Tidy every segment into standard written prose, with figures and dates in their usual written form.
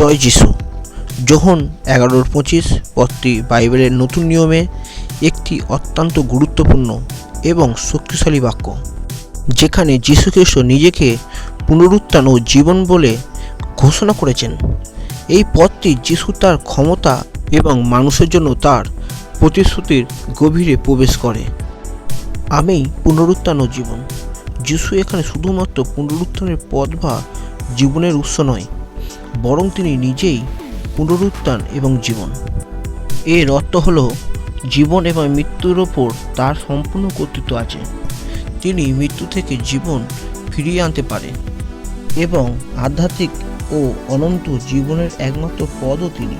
জয় যিশু। যোহন 11:25 পদটি বাইবেলের নতুন নিয়মে একটি অত্যন্ত গুরুত্বপূর্ণ এবং শক্তিশালী বাক্য, যেখানে যীশু খ্রিস্ট নিজেকে পুনরুত্থান ও জীবন বলে ঘোষণা করেছেন। এই পদটি যীশু তার ক্ষমতা এবং মানুষের জন্য তার প্রতিশ্রুতির গভীরে প্রবেশ করে। আমি পুনরুত্থান ও জীবন। যীশু এখানে শুধুমাত্র পুনরুত্থানের পদ বা জীবনের উৎস নয়, বরং তিনি নিজেই পুনরুত্থান এবং জীবন। এর অর্থ হল জীবন এবং মৃত্যুর ওপর তার সম্পূর্ণ কর্তৃত্ব আছে। তিনি মৃত্যু থেকে জীবন ফিরিয়ে আনতে পারে এবং আধ্যাত্মিক ও অনন্ত জীবনের একমাত্র পদও তিনি।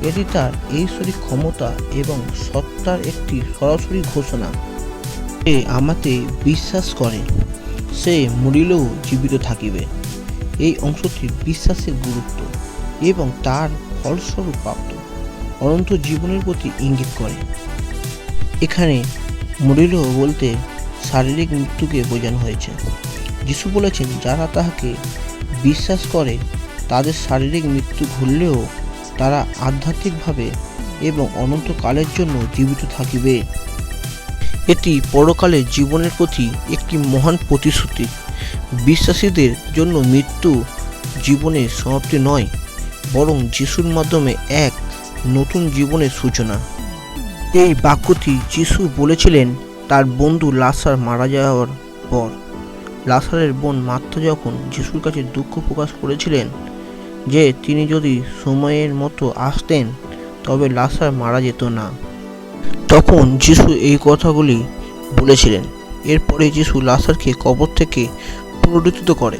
এটি তার ঐশ্বরিক ক্ষমতা এবং সত্তার একটি সরাসরি ঘোষণা। সে আমাতে বিশ্বাস করে, সে মরিলেও জীবিত থাকিবে। এই অংশটি বিশ্বাসের গুরুত্ব এবং তার ফলস্বরূপ প্রাপ্ত অনন্ত জীবনের প্রতি ইঙ্গিত করে। এখানে মরিলেও বলতে শারীরিক মৃত্যুকে বোঝানো হয়েছে। যিশু বলেছেন, যারা তাহাকে বিশ্বাস করে তাদের শারীরিক মৃত্যু ঘটলেও তারা আধ্যাত্মিকভাবে এবং অনন্তকালের জন্য জীবিত থাকিবে। এটি পরকালের জীবনের প্রতি একটি মহান প্রতিশ্রুতি। বিশ্বাসীদের জন্য মৃত্যু জীবনের সমাপ্তি নয়, বরং যিশুর মাধ্যমে এক নতুন জীবনের সূচনা। এই বাক্যটি যিশু বলেছিলেন তার বন্ধু লাসার মারা যাওয়ার পর। লাসারের বোন মার্থা যখন যিশুর কাছে দুঃখ প্রকাশ করেছিলেন যে তিনি যদি সময়ের মতো আসতেন তবে লাসার মারা যেত না, তখন যিশু এই কথাগুলি বলেছিলেন। এরপরে যিশু লাসারকে কবর থেকে পুনরুত্থিত করে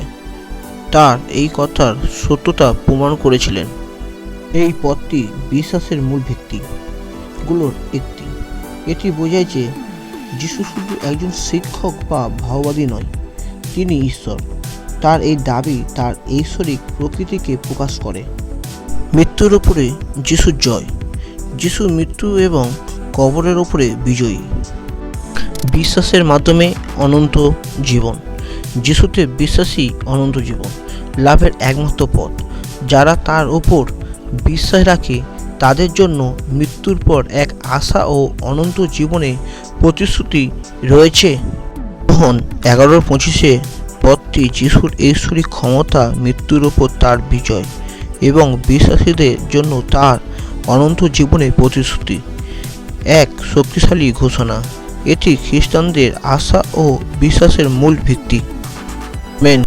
তার এই কথার সত্যতা প্রমাণ করেছিলেন। এই পথটি বিশ্বাসের মূল ভিত্তিগুলোর একটি। এটি বোঝায় যে যিশু শুধু একজন শিক্ষক বা ভাওবাদী নয়, তিনি ঈশ্বর। তার এই দাবি তার ঐশ্বরিক প্রকৃতিকে প্রকাশ করে। মৃত্যুর উপরে যিশুর জয়। যিশু মৃত্যু এবং কবরের উপরে বিজয়ী। বিশ্বাসের মাধ্যমে অনন্ত জীবন। যিশুতে বিশ্বাসী অনন্ত জীবন লাভের একমাত্র পথ। যারা তার উপর বিশ্বাস রাখে তাদের জন্য মৃত্যুর পর এক আশা ও অনন্ত জীবনের প্রতিশ্রুতি রয়েছে। যোহন 11:25 পদটি যিশুর ঐশ্বরিক ক্ষমতা, মৃত্যুর ওপর তার বিজয় এবং বিশ্বাসীদের জন্য তার অনন্ত জীবনের প্রতিশ্রুতি এক শক্তিশালী ঘোষণা। এটি খ্রিস্টানদের আশা ও বিশ্বাসের মূল ভিত্তি। আমেন।